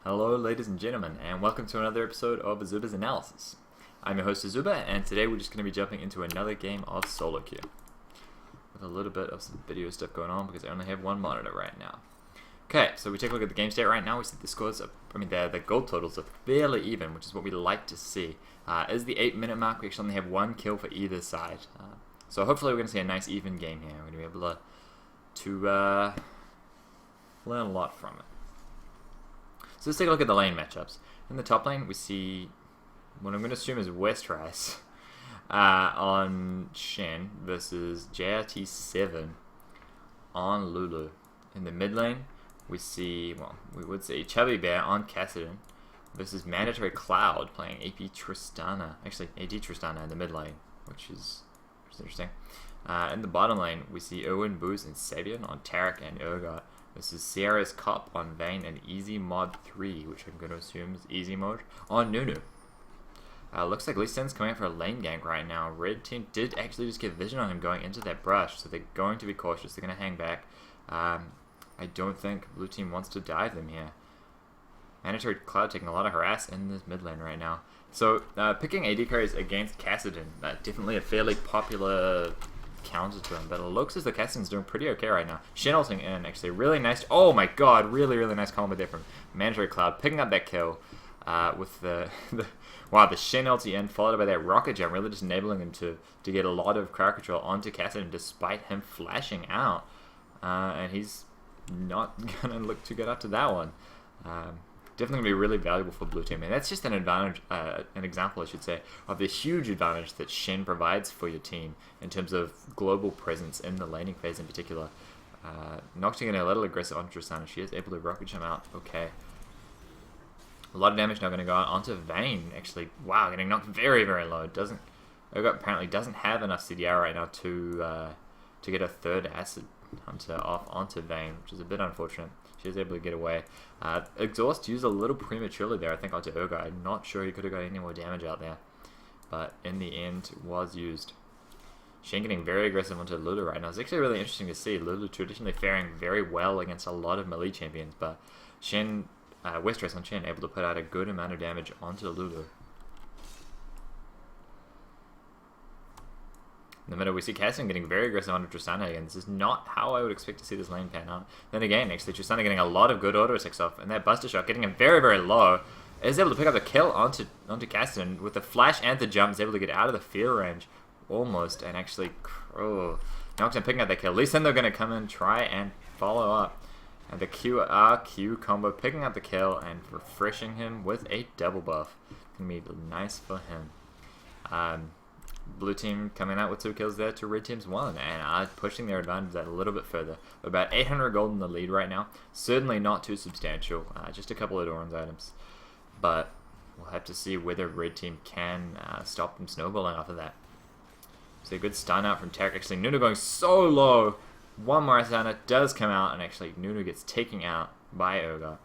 Hello ladies and gentlemen, and welcome to another episode of Azuba's Analysis. I'm your host Azuba, and today we're just going to be jumping into another game of solo queue. With a little bit of some video stuff going on because I only have one monitor right now. Okay, so we take a look at the game state right now. We see the scores, the goal totals are fairly even, which is what we like to see. Is the 8-minute mark, we actually only have one kill for either side. So hopefully we're going to see a nice even game here. We're going to be able to learn a lot from it. So let's take a look at the lane matchups. In the top lane, we see what I'm going to assume is Westrise on Shen versus JRT7 on Lulu. In the mid lane, we would see Chubby Bear on Cassidon versus Mandatory Cloud playing AP Tristana. Actually, AD Tristana in the mid lane, which is interesting. In the bottom lane, we see Owen, Booz, and Sabian on Tarek and Urgot. This is Sierra's Cop on Vayne and Easy Mod 3, which I'm going to assume is Easy Mode, on Nunu. Looks like Lee Sin's coming out for a lane gank right now. Red team did actually just get vision on him going into that brush, so they're going to be cautious. They're going to hang back. I don't think blue team wants to dive them here. Mandatory Cloud taking a lot of harass in this mid lane right now. So picking AD carries against Cassidon, definitely a fairly popular counter to him, but it looks as though Cassidon's doing pretty okay right now. Shen ulting in, actually, really nice. Oh my god, really nice combo there from Mandatory Cloud, picking up that kill with the Shen ulti in, followed by that rocket jump, really just enabling him to get a lot of crowd control onto Cassidon despite him flashing out. And he's not gonna look too good after that one. Definitely going to be really valuable for blue team, and that's just an advantage, an example I should say, of the huge advantage that Shen provides for your team in terms of global presence in the laning phase in particular. Nocturne getting a little aggressive on Tristana. She is able to rocket jump out. Okay. A lot of damage now going to go out onto Vayne, actually. Wow, getting knocked very low. Urgot apparently doesn't have enough CDR right now to get a third acid hunter off onto Vayne, which is a bit unfortunate. She was able to get away. Exhaust used a little prematurely there, I think, onto Urgot. I'm not sure he could have got any more damage out there. But in the end, was used. Shen getting very aggressive onto Lulu right now. It's actually really interesting to see. Lulu traditionally faring very well against a lot of melee champions, but Shen, Westrise on Shen, able to put out a good amount of damage onto Lulu. In the middle, we see Cassidon getting very aggressive onto Tristana again. This is not how I would expect to see this lane pan out. Then again, actually, Tristana getting a lot of good auto attacks off, and that Buster Shot getting him very low. Is able to pick up the kill onto Cassidon with the flash and the jump. Is able to get out of the fear range almost, and actually, Nocturne picking up that kill. Lee Sin, they're going to come in, try and follow up. And the QRQ combo picking up the kill and refreshing him with a double buff. Going to be nice for him. Blue team coming out with 2 kills there to red team's 1, and pushing their advantage that a little bit further. About 800 gold in the lead right now. Certainly not too substantial, just a couple of Doran's items. But we'll have to see whether red team can stop them snowballing off of that. So a good stun out from Tarek. Actually, Nunu going so low. One more stun does come out, and actually Nunu gets taken out by Urgot.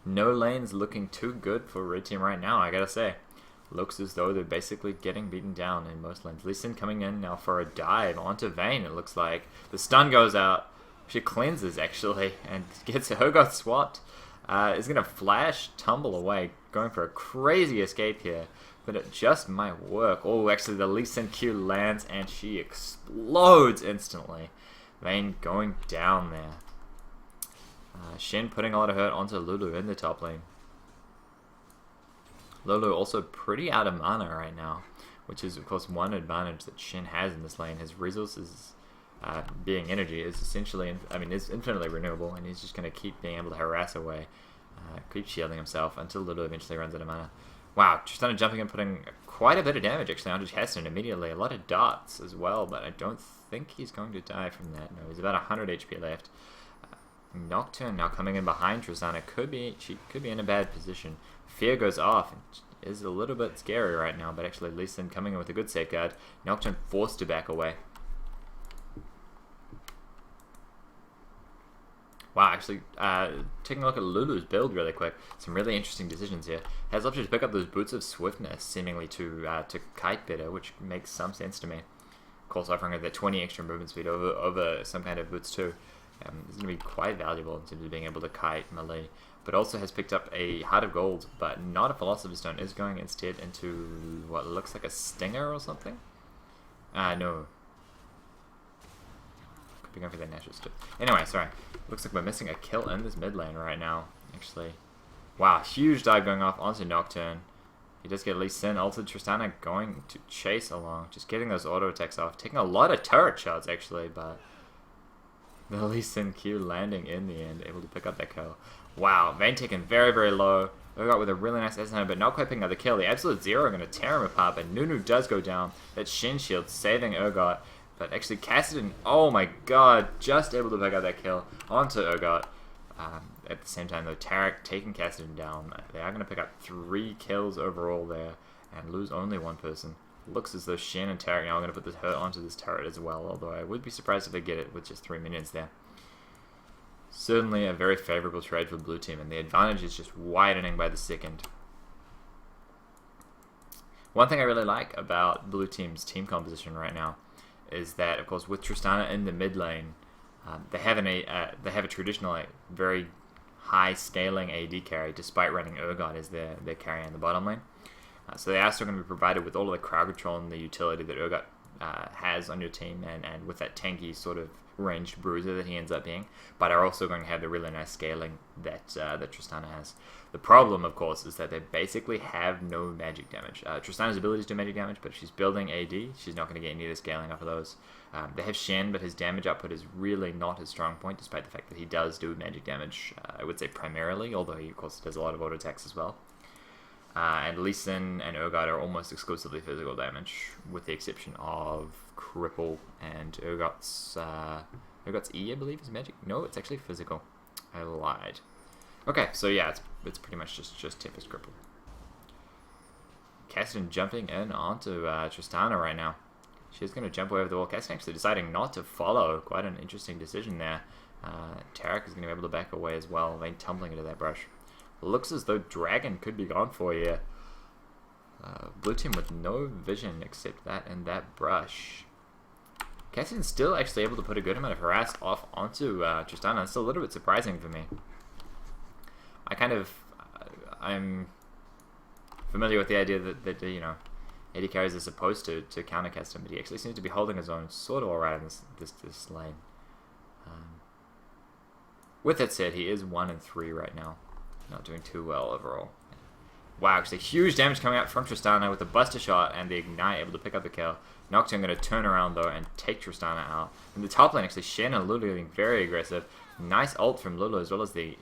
No lanes looking too good for red team right now, I gotta say. Looks as though they're basically getting beaten down in most lanes. Lee Sin coming in now for a dive onto Vayne, it looks like. The stun goes out. She cleanses, actually, and gets Urgot swapped. Is going to flash, tumble away, going for a crazy escape here. But it just might work. Oh, actually, the Lee Sin Q lands, and she explodes instantly. Vayne going down there. Shen putting a lot of hurt onto Lulu in the top lane. Lulu also pretty out of mana right now, which is of course one advantage that Shen has in this lane. His resources, being energy, is essentially, is infinitely renewable, and he's just going to keep being able to harass away, keep shielding himself until Lulu eventually runs out of mana. Wow, Tristana jumping and putting quite a bit of damage actually onto Cassidon immediately. A lot of darts as well, but I don't think he's going to die from that. No, he's about 100 HP left. Nocturne now coming in behind Tristana. She could be in a bad position. Fear goes off and is a little bit scary right now, but actually Lee Sin coming in with a good safeguard. Nocturne forced to back away. Wow, actually, taking a look at Lulu's build really quick. Some really interesting decisions here. Has opted to pick up those Boots of Swiftness, seemingly to kite better, which makes some sense to me. Of course, offering her that 20 extra movement speed over some kind of boots too. It's going to be quite valuable in terms of being able to kite melee, but also has picked up a Heart of Gold, but not a Philosopher's Stone. Is going instead into what looks like a Stinger or something. No. Could be going for that natural step. Anyway, sorry. Looks like we're missing a kill in this mid lane right now, actually. Wow, huge dive going off onto Nocturne. He does get Lee Sin, ulted Tristana going to chase along, just getting those auto attacks off, taking a lot of turret shots actually, but the Lee Sin Q landing in the end, able to pick up that kill. Wow, Vayne taken very, very low. Urgot with a really nice S9, but not quite picking up the kill. The Absolute Zero are going to tear him apart, but Nunu does go down. That Shin Shield saving Urgot, but actually Kassadin, oh my god, just able to pick up that kill onto Urgot. At the same time though, Tarek taking Kassadin down. They are going to pick up 3 kills overall there and lose only 1 person. Looks as though Shen and Tarek now are going to put this hurt onto this turret as well, although I would be surprised if they get it with just 3 minions there. Certainly a very favourable trade for blue team, and the advantage is just widening by the second. One thing I really like about blue team's team composition right now is that, of course, with Tristana in the mid lane, they have a traditional very high scaling AD carry, despite running Urgot as their carry in the bottom lane. So they are still going to be provided with all of the crowd control and the utility that Urgot has on your team, and with that tanky sort of ranged bruiser that he ends up being, but are also going to have the really nice scaling that Tristana has. The problem, of course, is that they basically have no magic damage. Tristana's abilities do magic damage, but if she's building AD, she's not going to get any of the scaling off of those. They have Shen, but his damage output is really not his strong point, despite the fact that he does do magic damage, I would say primarily, although he, of course, does a lot of auto attacks as well. And Lee Sin and Urgot are almost exclusively physical damage, with the exception of Cripple and Urgot's E, I believe, is magic. No, it's actually physical. I lied. Okay, so yeah, it's pretty much just Tempest Cripple. Kassadin jumping in onto Tristana right now. She's going to jump over the wall. Kassadin actually deciding not to follow. Quite an interesting decision there. Tarek is going to be able to back away as well. Vayne tumbling into that brush. Looks as though Dragon could be gone for you. Blue team with no vision except that and that brush. Kassadin's still actually able to put a good amount of harass off onto Tristana. It's a little bit surprising for me. I'm familiar with the idea that you know, AD carries are supposed to counter Kassadin, but he actually seems to be holding his own sort of alright in this lane. With that said, he is 1-3 right now. Not doing too well overall. Wow, actually huge damage coming out from Tristana with the Buster Shot and the Ignite able to pick up the kill. Nocturne going to turn around though and take Tristana out. In the top lane, actually, Shen and Lulu getting very aggressive. Nice ult from Lulu as well as the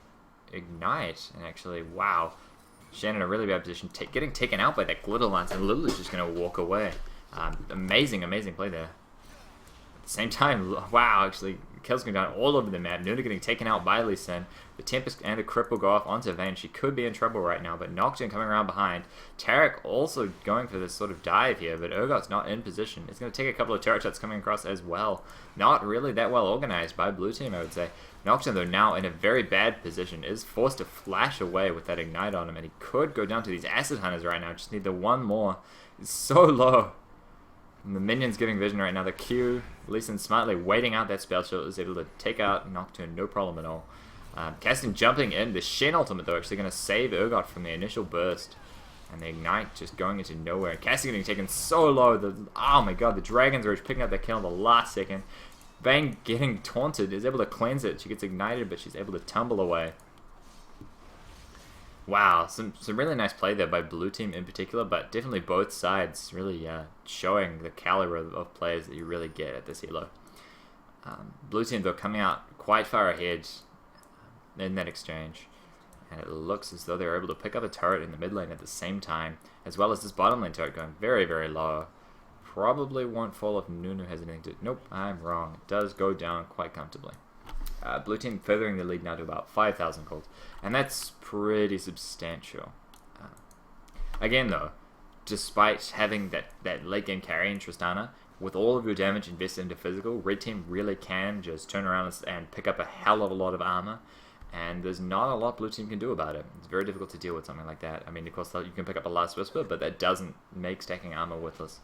Ignite. And actually, wow, Shen in a really bad position, getting taken out by that Glitter Lance, and Lulu's just going to walk away. Amazing play there. At the same time, wow, actually, kills going down all over the map. Nuna getting taken out by Lee Sin. The Tempest and the Cripple go off onto Vayne. She could be in trouble right now, but Nocturne coming around behind. Tarek also going for this sort of dive here, but Urgot's not in position. It's going to take a couple of turret shots coming across as well. Not really that well organized by blue team, I would say. Nocturne, though, now in a very bad position, is forced to flash away with that Ignite on him, and he could go down to these Acid Hunters right now. Just need the one more. It's so low. And the minions giving vision right now. The Q, Lee Sin smartly waiting out that spell shield, is able to take out Nocturne, no problem at all. Kassadin jumping in. The Shen ultimate, though, actually going to save Urgot from the initial burst. And the Ignite just going into nowhere. Kassadin getting taken so low. Oh my god, the Dragon's Rage picking up that kill in the last second. Vayne getting taunted, is able to cleanse it. She gets ignited, but she's able to tumble away. Wow, some really nice play there by blue team in particular, but definitely both sides really showing the caliber of players that you really get at this elo. Blue team, though, coming out quite far ahead in that exchange, and it looks as though they're able to pick up a turret in the mid lane at the same time, as well as this bottom lane turret going very, very low. Probably won't fall if Nunu has anything to... Nope, I'm wrong. It does go down quite comfortably. Blue team furthering the lead now to about 5,000 gold, and that's pretty substantial. Again, though, despite having that late game carry in Tristana, with all of your damage invested into physical, red team really can just turn around and pick up a hell of a lot of armor, and there's not a lot blue team can do about it. It's very difficult to deal with something like that. I mean, of course, you can pick up a Last Whisper, but that doesn't make stacking armor worthless.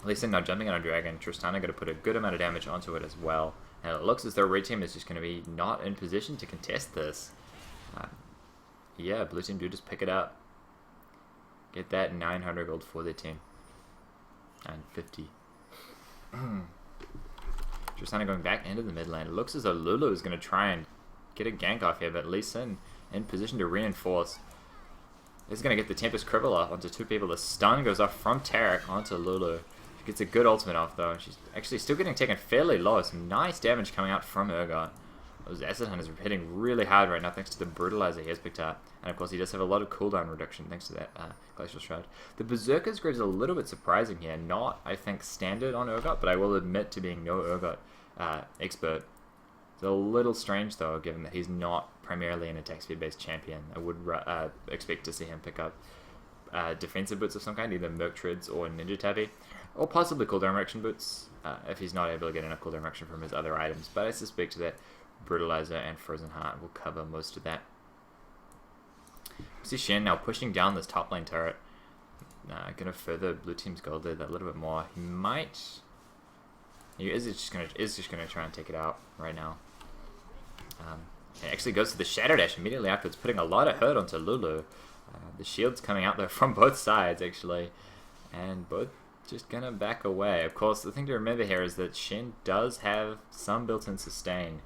Lee Sin now jumping on a dragon. Tristana going to put a good amount of damage onto it as well. And it looks as though red team is just going to be not in position to contest this. Yeah, blue team do just pick it up. Get that 900 gold for their team. 950. Tristana going back into the mid lane. It looks as though Lulu is going to try and get a gank off here, but Lee Sin in position to reinforce. This is going to get the Tempest Cribble off onto two people. The stun goes off from Tarek onto Lulu. She gets a good ultimate off though. She's actually still getting taken fairly low. Some nice damage coming out from Urgot. Those Acid Hunters are hitting really hard right now thanks to the Brutalizer he has picked up. And of course he does have a lot of cooldown reduction thanks to that Glacial Shroud. The Berserker's Grave is a little bit surprising here. Not, I think, standard on Urgot, but I will admit to being no Urgot expert. It's a little strange though, given that he's not primarily an attack speed based champion. I would expect to see him pick up defensive boots of some kind, either Merc Treads or Ninja Tabi, or possibly cooldown reduction boots if he's not able to get enough cooldown reduction from his other items. But I suspect that Brutalizer and Frozen Heart will cover most of that. We see Shen now pushing down this top lane turret. Gonna further blue team's gold there that little bit more. He might. He is just gonna try and take it out right now. He actually goes to the Shadow Dash immediately afterwards, putting a lot of hurt onto Lulu. The shield's coming out though from both sides actually, and both just gonna back away. Of course, the thing to remember here is that Shen does have some built-in sustain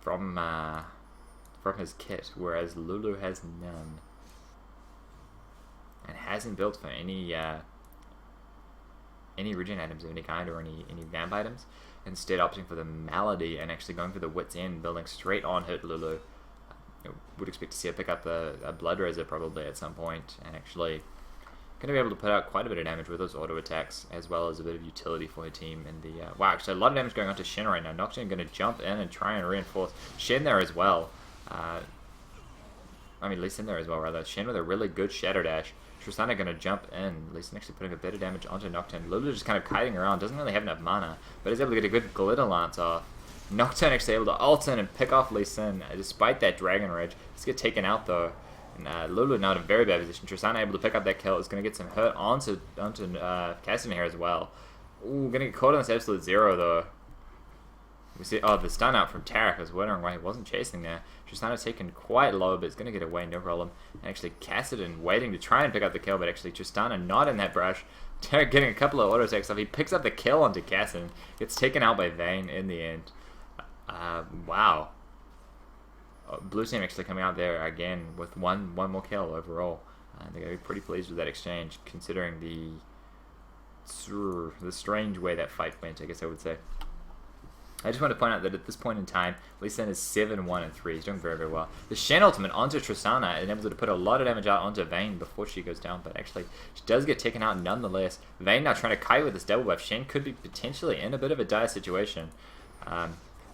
from his kit, whereas Lulu has none, and hasn't built for any regen items of any kind or any vamp items. Instead, opting for the Malady and actually going for the Wit's End, building straight on hit Lulu. Would expect to see her pick up a Blood Razor probably at some point, and actually going to be able to put out quite a bit of damage with those auto attacks, as well as a bit of utility for her team. And the wow, actually a lot of damage going on to Shen right now. Nocturne going to jump in and try and reinforce Shen there as well. I mean, Lee Sin there as well, rather. Shen with a really good Shadow Dash. Tristana going to jump in. Lee Sin actually putting a bit of damage onto Nocturne. Lulu just kind of kiting around. Doesn't really have enough mana, but is able to get a good Glitter Lance off. Nocturne actually able to ult in and pick off Lee Sin, despite that Dragon Rage. Let's get taken out though. And Lulu now in a very bad position. Tristana able to pick up that kill. Is going to get some hurt onto Cassidy here as well. Ooh, going to get caught on this absolute zero though. We see, the stun out from Tarek. I was wondering why he wasn't chasing there. Tristana taken quite low, but it's going to get away, no problem. And actually, Cassidy waiting to try and pick up the kill, but actually Tristana not in that brush. Tarek getting a couple of auto attacks off. He picks up the kill onto Cassidy. Gets taken out by Vayne in the end. Wow. Blue team actually coming out there again with one more kill overall. They're going to be pretty pleased with that exchange, considering the strange way that fight went, I guess I would say. I just want to point out that at this point in time, Lee Sin is 7-1-3. He's doing very, very well. The Shen ultimate onto Tristana enables her to put a lot of damage out onto Vayne before she goes down, but actually she does get taken out nonetheless. Vayne now trying to kite with this double buff. Shen could be potentially in a bit of a dire situation,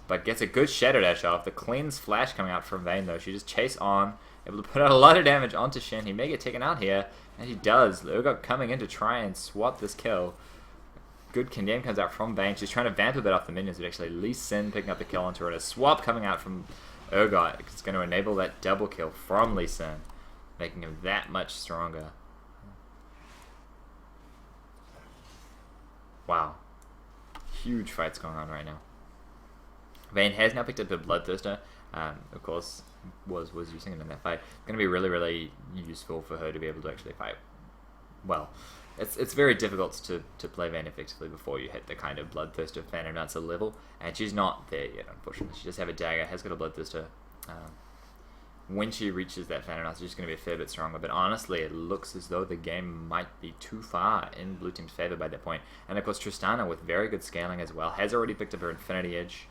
but gets a good Shadow Dash off. The cleanse flash coming out from Vayne though. She just chase on, able to put out a lot of damage onto Shen. He may get taken out here, and he does. Urgot coming in to try and swap this kill. Good condemn comes out from Vayne. She's trying to vamp a bit off the minions, but actually Lee Sin picking up the kill onto her. And a swap coming out from Urgot. It's going to enable that double kill from Lee Sin, making him that much stronger. Wow. Huge fights going on right now. Vayne has now picked up a Bloodthirster. Of course, was using it in that fight. It's going to be really, really useful for her to be able to actually fight well. It's very difficult to play Vayne effectively before you hit the kind of Bloodthirster Phantom Dancer level, and she's not there yet, unfortunately. She does have a dagger, has got a Bloodthirster. When she reaches that Phantom Dancer, she's going to be a fair bit stronger, but honestly, it looks as though the game might be too far in Blue Team's favor by that point. And of course, Tristana, with very good scaling as well, has already picked up her Infinity Edge.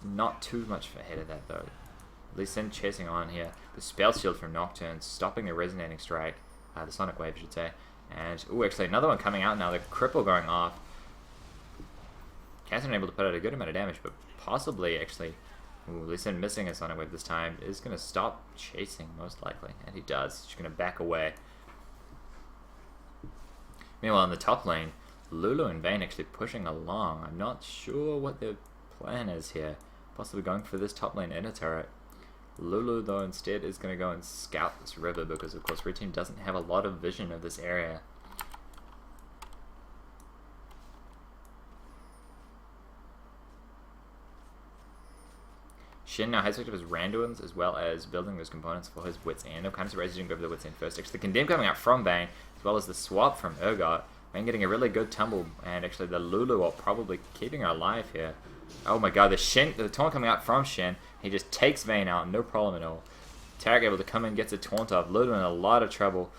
Not too much ahead of that, though. Lee Sin chasing on here. The Spell Shield from Nocturne, stopping the Resonating Strike, the Sonic Wave, I should say. And, ooh, actually another one coming out now, the Cripple going off. Cassidy able to put out a good amount of damage, but possibly, actually, ooh, Lee Sin missing a Sonic Wave this time, is going to stop chasing, most likely. And he does. She's going to back away. Meanwhile, in the top lane, Lulu and Vayne actually pushing along. I'm not sure what their plan is here. Possibly going for this top lane inner turret. Lulu, though, instead is going to go and scout this river because, of course, Red Team doesn't have a lot of vision of this area. Shin now has picked up his Randuins as well as building those components for his Wits End. I'm kind of surprised he didn't go for the Wits End first. Actually, the Condemn coming out from Bane, as well as the swap from Urgot. Bane getting a really good tumble, and actually the Lulu are probably keeping her alive here. Oh my god, the taunt coming out from Shin. He just takes Vayne out, no problem at all. Tarek able to come in, gets a taunt off. Lulu in a lot of trouble.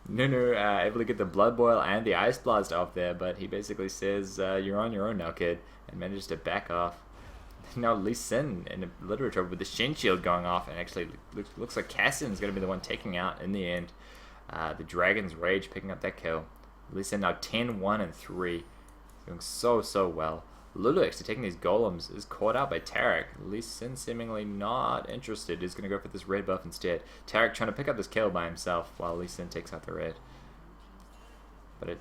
Nunu able to get the Blood Boil and the Ice Blast off there, but he basically says, you're on your own now, kid, and manages to back off. Now Lee Sin in a little trouble with the Shin Shield going off, and actually looks like Cassidon's going to be the one taking out in the end. The Dragon's Rage picking up that kill. Lee Sin now 10, 1, and 3. Doing so well. Lulu actually taking these golems is caught out by Tarek. Lee Sin seemingly not interested. He's going to go for this red buff instead. Tarek trying to pick up this kill by himself while Lee Sin takes out the red. But it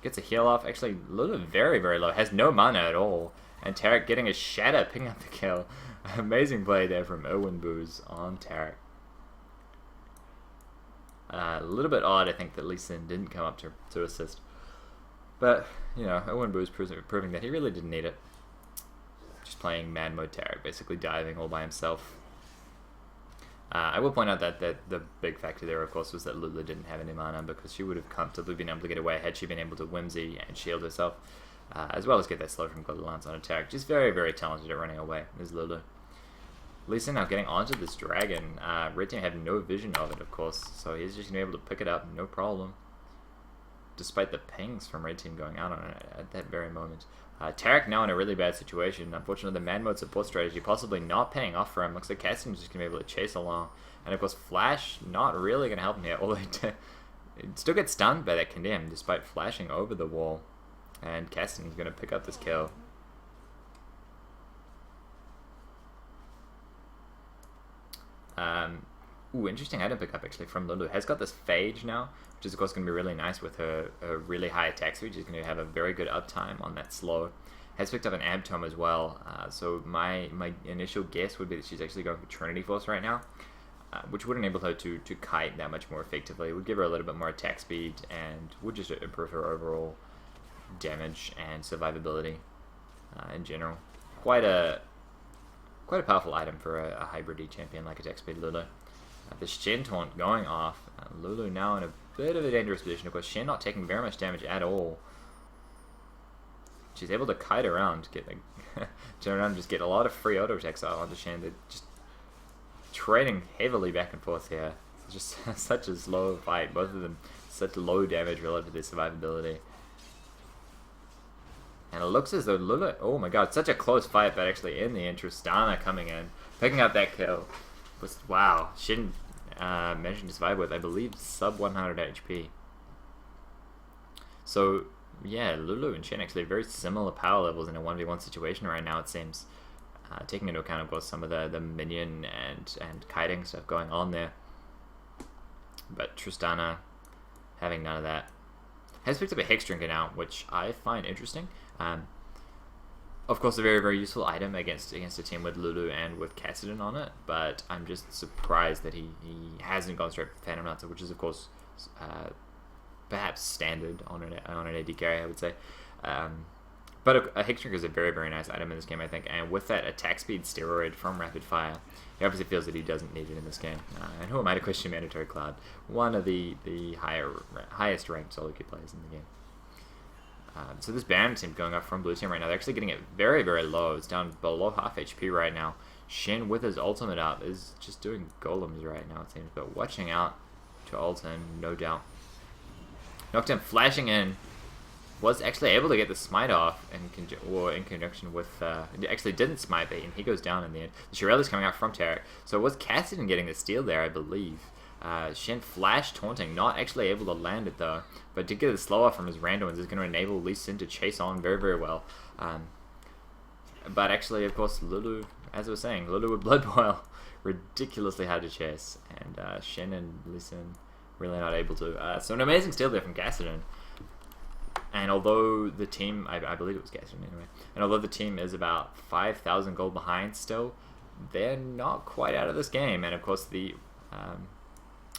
gets a heal off. Actually, Lulu very low. Has no mana at all. And Tarek getting a shatter, picking up the kill. Amazing play there from Owen Booz on Tarek. A little bit odd, I think, that Lee Sin didn't come up to assist. But, you know, Owen Booz proving that he really didn't need it. Just playing Mad Mode Tarek, basically diving all by himself. I will point out that the big factor there, of course, was that Lulu didn't have any mana, because she would have comfortably been able to get away had she been able to Whimsy and shield herself, as well as get that slow from Glitter Lance on a Tarek. Just very talented at running away, is Lulu. Lee Sin now getting onto this dragon. Red Team have no vision of it, of course, so he's just going to be able to pick it up, no problem. Despite the pings from Red Team going out on it at that very moment. Tarek now in a really bad situation. Unfortunately, the Mad Mode support strategy possibly not paying off for him. Looks like Caston's just going to be able to chase along. And of course, Flash not really going to help him here. Although he still gets stunned by that Condemn despite flashing over the wall. And Caston's going to pick up this kill. Ooh, interesting item pickup actually from Lulu. Has got this Phage now, which is of course going to be really nice with her really high attack speed. She's going to have a very good uptime on that slow. Has picked up an Abtome as well, so my initial guess would be that she's actually going for Trinity Force right now, which would enable her to kite that much more effectively. It would give her a little bit more attack speed and would just improve her overall damage and survivability in general. Quite a powerful item for a hybrid champion like attack speed Lulu. The Shen taunt going off. Lulu now in a bit of a dangerous position. Of course, Shen not taking very much damage at all. She's able to kite around, turn around and just get a lot of free auto attacks out onto Shen. They're just trading heavily back and forth here. It's just such a slow fight. Both of them such low damage relative to their survivability. And it looks as though Lulu, oh my god, such a close fight, but actually in the end, Tristana coming in, picking up that kill. Wow, Shin managed to survive with, I believe, sub 100 HP. So, yeah, Lulu and Shin actually very similar power levels in a 1v1 situation right now, it seems. Taking into account, of course, some of the minion and kiting stuff going on there. But Tristana having none of that. Has picked up a Hex Drinker now, which I find interesting. Of course, a very useful item against a team with Lulu and with Cassidon on it, but I'm just surprised that he hasn't gone straight for Phantom Lancer, which is of course perhaps standard on an AD carry, I would say. But a Hex Drinker is a very nice item in this game, I think, and with that attack speed steroid from Rapid Fire, he obviously feels that he doesn't need it in this game. And who am I to question Mandatory Cloud? One of the highest ranked solo queue players in the game. So this Baron team going up from Blue Team right now, they're actually getting it very low. It's down below half HP right now. Shin with his ultimate up is just doing golems right now, it seems, but watching out to ult him, no doubt. Noctem flashing in, was actually able to get the smite off in conjunction with, actually didn't smite bait, and he goes down in the end. The Shirelli's coming out from Tarek, so it was Cassidon getting the steal there, I believe. Shen flash taunting, not actually able to land it though, but to get the slow off from his randoms is going to enable Lee Sin to chase on very well. But actually, of course, Lulu, as I was saying, Lulu with Blood Boil, ridiculously hard to chase, and Shen and Lee Sin really not able to. So an amazing steal there from Cassidon. And although the team, I believe it was Cassidon anyway, and although the team is about 5,000 gold behind still, they're not quite out of this game, and of course the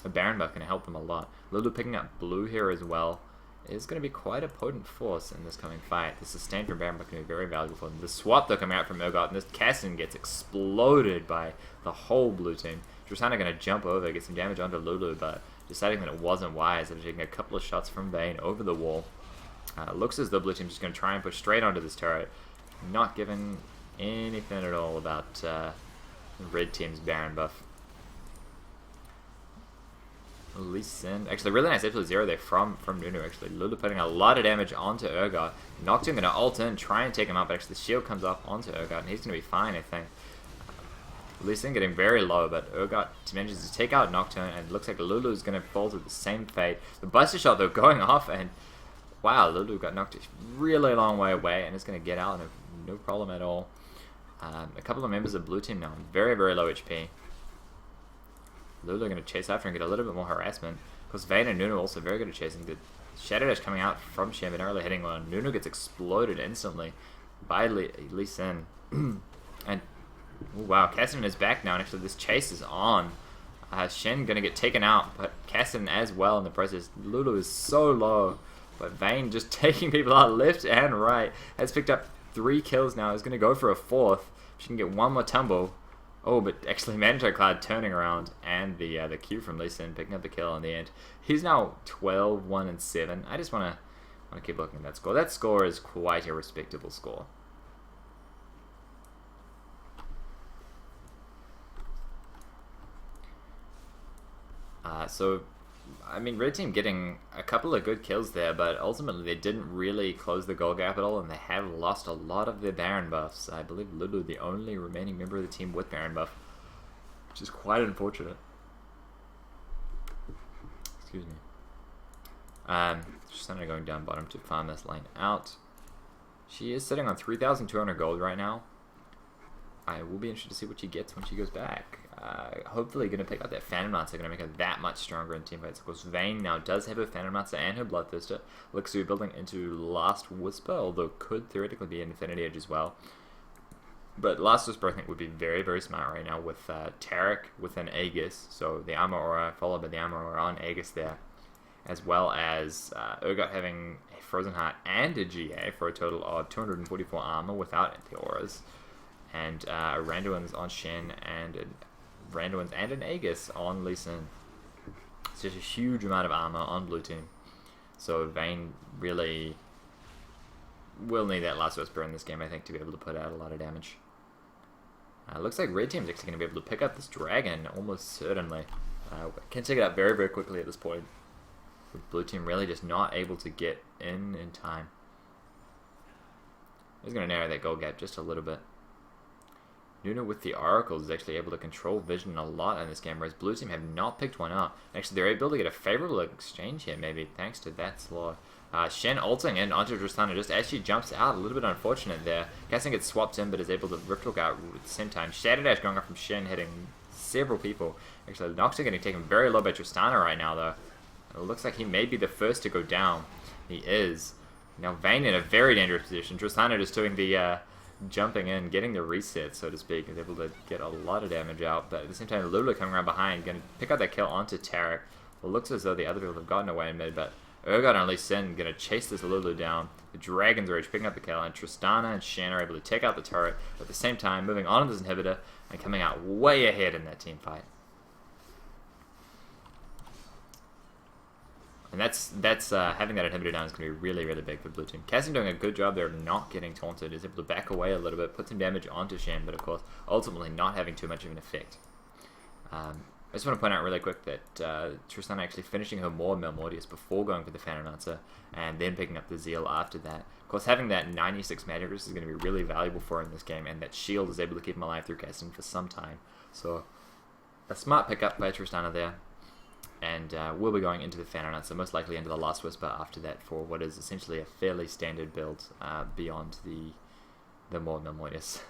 Baron buff can help them a lot. Lulu picking up blue here as well, is going to be quite a potent force in this coming fight. The sustain from Baron Buff going to be very valuable for them. The swap, though, coming out from Urgot, and this Cassin gets exploded by the whole blue team. Tristana going to jump over, get some damage onto Lulu, but deciding that it wasn't wise after taking a couple of shots from Vayne over the wall. Looks as though blue team's just going to try and push straight onto this turret, not giving anything at all about red team's Baron buff. Lee Sin, actually really nice absolute zero there from Nunu actually. Lulu putting a lot of damage onto Urgot. Nocturne going to ult in, try and take him out, but actually the shield comes off onto Urgot and he's going to be fine, I think. Lee Sin getting very low, but Urgot manages to take out Nocturne, and it looks like Lulu's going to fall to the same fate. The Buster Shot though going off, and wow, Lulu got knocked a really long way away and is going to get out no problem at all. A couple of members of blue team now, very, very low HP. Lulu are going to chase after and get a little bit more harassment. Because Vayne and Nunu are also very good at chasing. The Shadow Dash coming out from Shen, but not really hitting one. Nunu gets exploded instantly by Lee Sin. And, ooh, wow, Cassidon is back now, and actually this chase is on. Shen going to get taken out, but Cassidon as well in the process. Lulu is so low, but Vayne just taking people out left and right. Has picked up 3 kills now, is going to go for a 4th. She can get one more tumble. Oh, but actually Mandatory Cloud turning around, and the Q from Lee Sin picking up the kill in the end. He's now 12, 1, and 7. I just want to keep looking at that score. That score is quite a respectable score. So, I mean, red team getting a couple of good kills there, but ultimately they didn't really close the goal gap at all, and they have lost a lot of their Baron buffs. I believe Lulu the only remaining member of the team with Baron buff, which is quite unfortunate. Excuse me. Just going down bottom to farm this lane out. She is sitting on 3,200 gold right now. I will be interested to see what she gets when she goes back. Hopefully going to pick up that Phantom Lancer, going to make her that much stronger in teamfights. Of course, Vayne now does have her Phantom Lancer and her Bloodthirster. Looks to be building into Last Whisper, although could theoretically be an Infinity Edge as well. But Last Whisper I think would be very, very smart right now with Taric with an Aegis. So the Armor Aura followed by the Armor Aura on Aegis there. As well as Urgot having a Frozen Heart and a GA for a total of 244 armor without the auras. And Randuin's on Shen, and Randuin's and an Aegis on Lee Sin. It's just a huge amount of armor on blue team. So Vayne really will need that Last Whisper in this game, I think, to be able to put out a lot of damage. Looks like red team's actually going to be able to pick up this dragon, almost certainly. Can take it out very, very quickly at this point. With blue team really just not able to get in time. He's going to narrow that goal gap just a little bit. Nunu with the Oracles is actually able to control vision a lot in this game, whereas blue team have not picked one up. Actually, they're able to get a favorable exchange here, maybe, thanks to that slot. Shen ulting in onto Tristana just as she jumps out. A little bit unfortunate there. Cassin gets swapped in, but is able to Rift Hook out at the same time. Shadow Dash going off from Shen, hitting several people. Actually, Noxer getting taken very low by Tristana right now, though. It looks like he may be the first to go down. He is. Now Vayne in a very dangerous position. Tristana just doing the jumping in, getting the reset, so to speak, is able to get a lot of damage out. But at the same time, Lulu coming around behind, going to pick up that kill onto Taric. It looks as though the other people have gotten away in mid, but Urgot and Lee Sin going to chase this Lulu down. The Dragon's Rage picking up the kill, and Tristana and Shen are able to take out the turret. At the same time, moving on to this inhibitor and coming out way ahead in that team fight. And that's having that inhibitor down is going to be really, really big for blue team. Cassim doing a good job there of not getting taunted, is able to back away a little bit, put some damage onto Shen, but of course, ultimately not having too much of an effect. I just want to point out really quick that Tristana actually finishing her more Melmordius before going for the Phantom Lancer, and then picking up the Zeal after that. Of course, having that 96 magic resist is going to be really valuable for her in this game, and that shield is able to keep him alive through Cassim for some time. So, a smart pickup by Tristana there. And we'll be going into the Phantom Lancer, most likely into the Last Whisper after that for what is essentially a fairly standard build beyond the more Melmordius.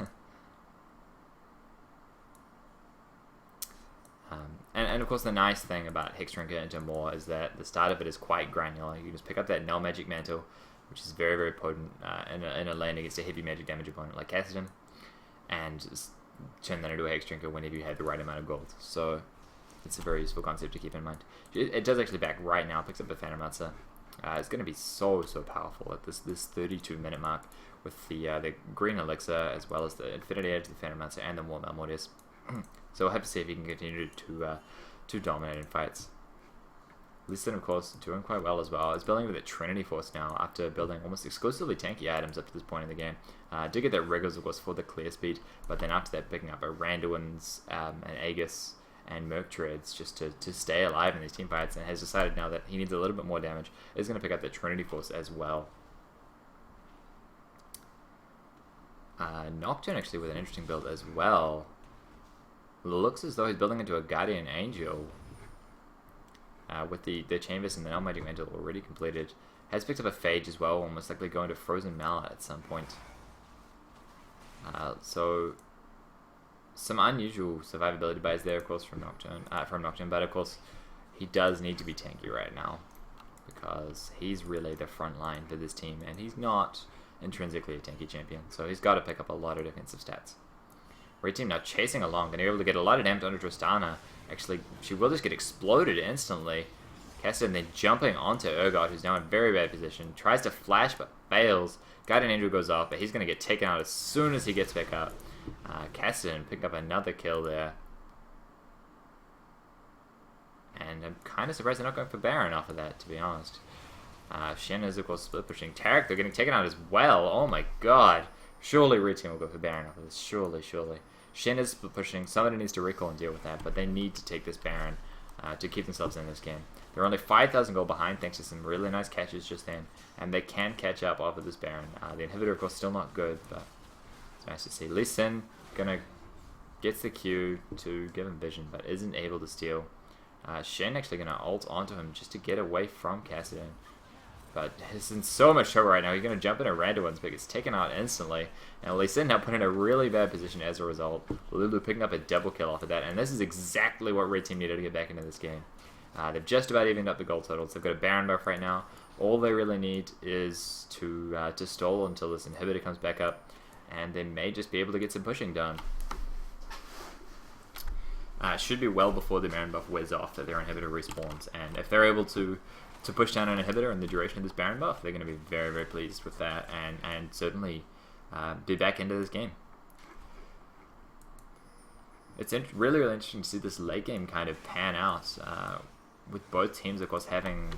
And of course the nice thing about Hexdrinker into more is that the start of it is quite granular. You can just pick up that Null Magic Mantle, which is very, very potent in a lane against a heavy magic damage opponent like Cassidon, and just turn that into a Hexdrinker whenever you have the right amount of gold. So it's a very useful concept to keep in mind. It does actually back right now, picks up the Phantom Lancer. is going to be so powerful at this 32-minute mark with the green elixir as well as the Infinity Edge, the Phantom Mancer, and the Warm Mortis. So we'll have to see if he can continue to dominate in fights. Lee Sin, of course, doing quite well as well. Is building with a Trinity Force now after building almost exclusively tanky items up to this point in the game. Did get that Riggers, of course, for the clear speed, but then after that picking up a Randuin's, an Aegis, and Merc Treads just to stay alive in these team fights, and has decided now that he needs a little bit more damage. Is going to pick up the Trinity Force as well. Nocturne actually with an interesting build as well. Looks as though he's building into a Guardian Angel. With the Chambers and the Almighty Mantle already completed. Has picked up a Phage as well, almost likely going to Frozen Mallet at some point. So some unusual survivability buys there, of course, from Nocturne, but of course he does need to be tanky right now because he's really the front line for this team, and he's not intrinsically a tanky champion, so he's got to pick up a lot of defensive stats. Red team now chasing along, and they're able to get a lot of damage onto Tristana. Actually, she will just get exploded instantly. Cassidy then jumping onto Urgot, who's now in very bad position. Tries to flash, but fails. Guardian Angel goes off, but he's going to get taken out as soon as he gets back up. Cassidy picked up another kill there. And I'm kind of surprised they're not going for Baron off of that, to be honest. Shen is, of course, split pushing Tarek. They're getting taken out as well. Oh my god. Surely Red Team will go for Baron off of this. Surely. Shen is split pushing. Somebody needs to recall and deal with that, but they need to take this Baron to keep themselves in this game. They're only 5,000 gold behind thanks to some really nice catches just then, and they can catch up off of this Baron. The inhibitor, of course, still not good, but it's nice to see. Lee Sin gets the Q to give him vision, but isn't able to steal. Shen actually going to ult onto him just to get away from Cassidon. But he's in so much trouble right now. He's going to jump into Randuin's, but gets taken out instantly. And Lee Sin now put in a really bad position as a result. Lulu picking up a double kill off of that. And this is exactly what Red Team needed to get back into this game. They've just about evened up the gold totals. They've got a Baron buff right now. All they really need is to stall until this inhibitor comes back up. And they may just be able to get some pushing done. Should be well before the Baron buff wears off that their inhibitor respawns. And if they're able to push down an inhibitor in the duration of this Baron buff, they're going to be very, very pleased with that, and certainly be back into this game. It's really, really interesting to see this late game kind of pan out, with both teams, of course, having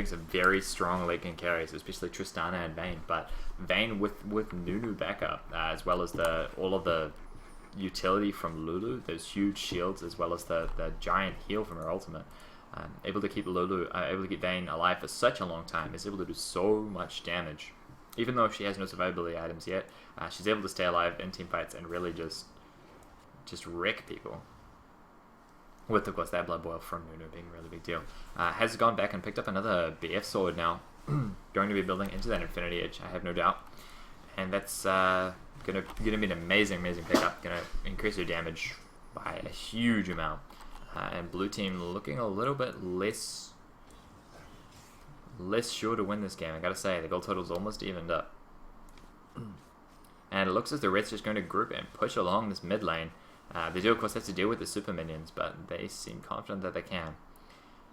some very strong late game carries, especially Tristana and Vayne, but Vayne with Nunu backup, as well as all of the utility from Lulu, those huge shields, as well as the giant heal from her ultimate. Able to keep Vayne alive for such a long time, is able to do so much damage. Even though she has no survivability items yet, she's able to stay alive in team fights and really just wreck people. With, of course, that blood boil from Nunu being a really big deal. Has gone back and picked up another BF sword now. Going to be building into that Infinity Edge, I have no doubt. And that's gonna be an amazing pickup. Gonna increase her damage by a huge amount. And blue team looking a little bit less sure to win this game. I gotta say, the gold total's almost evened up. And it looks as the Reds just going to group and push along this mid lane. They do, of course, have to deal with the super minions, but they seem confident that they can.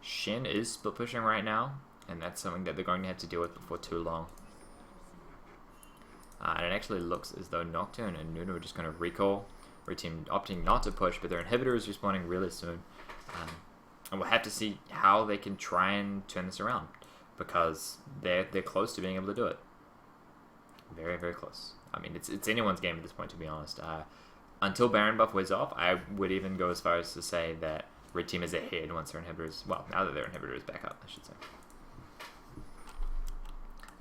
Shen is split pushing right now, and that's something that they're going to have to deal with before too long. And it actually looks as though Nocturne and Nunu are just going to recall. Red team opting not to push, but their inhibitor is respawning really soon. And we'll have to see how they can try and turn this around, because they're close to being able to do it. Very, very close. I mean, it's anyone's game at this point, to be honest. Until Baron buff wears off, I would even go as far as to say that Red team is ahead once their inhibitor is, well, now that their inhibitor is back up, I should say.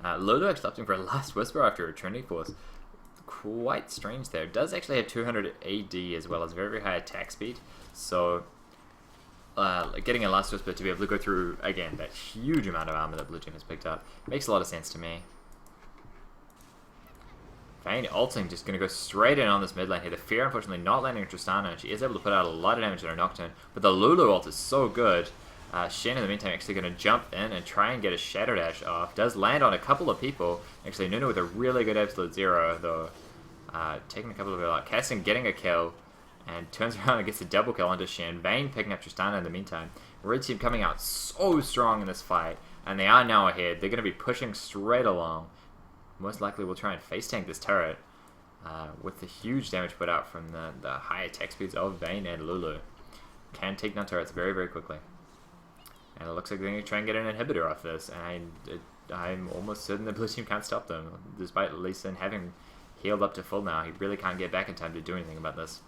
Lolo actually opting for a Last Whisper after a Trinity Force. Quite strange there. It does actually have 200 AD as well as very, very high attack speed. So, getting a Last Whisper to be able to go through, again, that huge amount of armor that blue team has picked up makes a lot of sense to me. Vayne ulting just going to go straight in on this mid lane here. The Fear, unfortunately, not landing on Tristana, and she is able to put out a lot of damage on her Nocturne. But the Lulu ult is so good. Shen, in the meantime, actually going to jump in and try and get a Shadow Dash off. Does land on a couple of people. Actually, Nunu with a really good Absolute Zero, though. Taking a couple of people out. Cassin getting a kill, and turns around and gets a double kill onto Shen. Vayne picking up Tristana in the meantime. Red team coming out so strong in this fight. And they are now ahead. They're going to be pushing straight along. Most likely we'll try and face tank this turret with the huge damage put out from the high attack speeds of Vayne and Lulu. Can take down turrets very, very quickly. And it looks like they're going to try and get an inhibitor off this. And I'm almost certain the blue team can't stop them. Despite Lee Sin having healed up to full now, he really can't get back in time to do anything about this.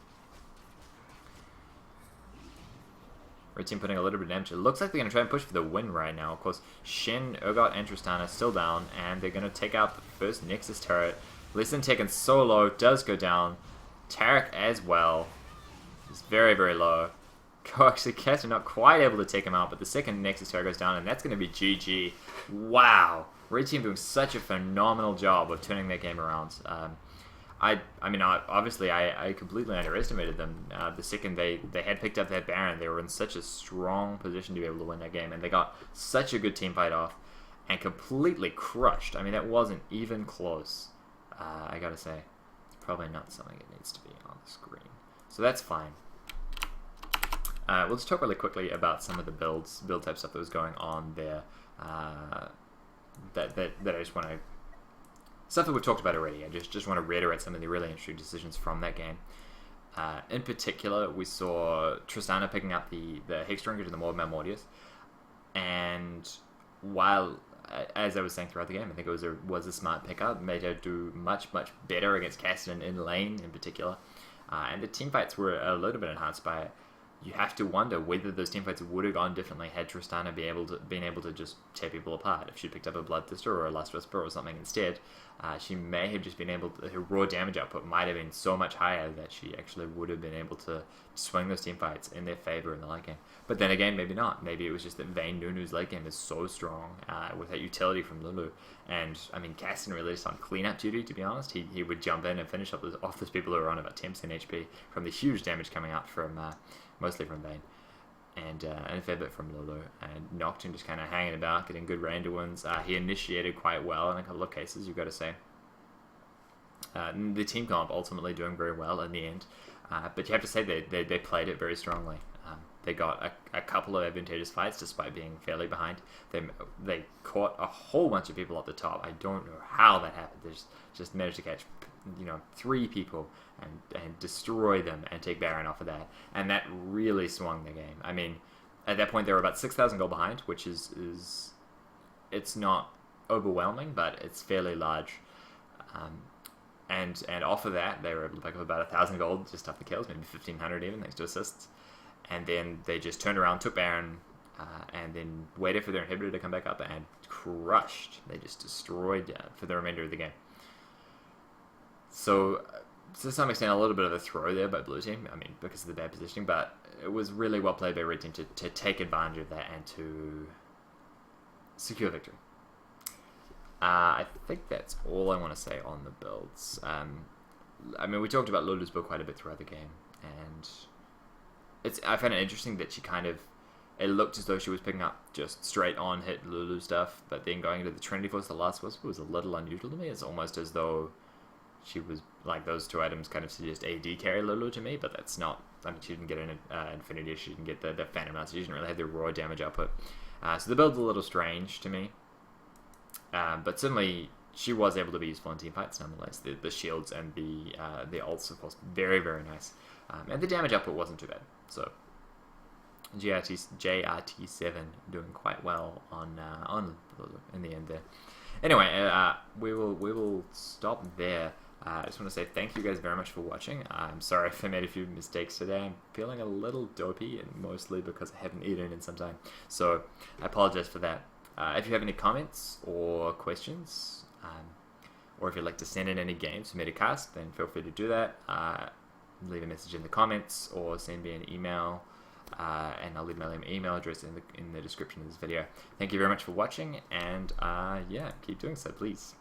Red team putting a little bit of damage. It looks like they're going to try and push for the win right now. Of course, Shin, Urgot, and Tristana still down, and they're going to take out the first Nexus turret. Lee Sin taken so low, does go down. Tarek as well. He's very, very low. Actually, Cats are not quite able to take him out, but the second Nexus turret goes down, and that's going to be GG. Wow. Red team doing such a phenomenal job of turning that game around. I mean, obviously, I completely underestimated them. The second they had picked up that Baron, they were in such a strong position to be able to win that game, and they got such a good team fight off and completely crushed. I mean, that wasn't even close. I gotta say, it's probably not something that needs to be on the screen, so that's fine. We'll just talk really quickly about some of the build type stuff that was going on there. That I just want to. Stuff that we've talked about already. I just want to reiterate some of the really interesting decisions from that game. In particular, we saw Tristana picking up the Hexdrinker to the Mortius, and while, as I was saying throughout the game, I think it was a smart pickup, made her do much better against Cassidy in lane in particular, and the teamfights were a little bit enhanced by it. You have to wonder whether those teamfights would have gone differently had Tristana been able to just tear people apart. If she picked up a Bloodthirster or a Lust Whisper or something instead, she may have just been able to, her raw damage output might have been so much higher that she actually would have been able to swing those teamfights in their favor in the late game. But then again, maybe not. Maybe it was just that Vayne Nunu's late game is so strong with that utility from Lulu. And, I mean, Caston released on cleanup duty, to be honest. He would jump in and finish off those people who are on about 10% HP from the huge damage coming out from... mostly from Vayne, and a fair bit from Lulu, and Nocturne just kind of hanging about, getting good random ones. He initiated quite well in a couple of cases, you've got to say. The team comp ultimately doing very well in the end, but you have to say they played it very strongly. They got a couple of advantageous fights despite being fairly behind. They caught a whole bunch of people at the top. I don't know how that happened. They just managed to catch 3 people and destroy them and take Baron off of that. And that really swung the game. I mean, at that point they were about 6,000 gold behind, which is it's not overwhelming, but it's fairly large. And off of that, they were able to pick up about 1,000 gold just off the kills, maybe 1,500 even, thanks to assists. And then they just turned around, took Baron, and then waited for their inhibitor to come back up and crushed. They just destroyed for the remainder of the game. So, to some extent, a little bit of a throw there by Blue Team, I mean, because of the bad positioning, but it was really well played by Red Team to take advantage of that and to secure victory. I think that's all I want to say on the builds. I mean, we talked about Lulu's build quite a bit throughout the game, and I found it interesting that she it looked as though she was picking up just straight on hit Lulu stuff, but then going into the Trinity Force, the last Whisper, was a little unusual to me. It's almost as though she was, like, those two items kind of suggest AD carry Lulu to me, but that's not, I mean, she didn't get an Infinity, she didn't get the Phantom Mount, so she didn't really have the raw damage output. So the build's a little strange to me, but certainly she was able to be useful in team fights nonetheless. The shields and the ults, of course, very, very nice. And the damage output wasn't too bad. So JRT7 doing quite well on in the end there. Anyway, we will stop there. I just want to say thank you guys very much for watching. I'm sorry if I made a few mistakes today. I'm feeling a little dopey, and mostly because I haven't eaten in some time. So I apologize for that. If you have any comments or questions, or if you'd like to send in any games for me to cast, then feel free to do that. Leave a message in the comments or send me an email, and I'll leave my email address in the description of this video. Thank you very much for watching, and yeah, keep doing so, please.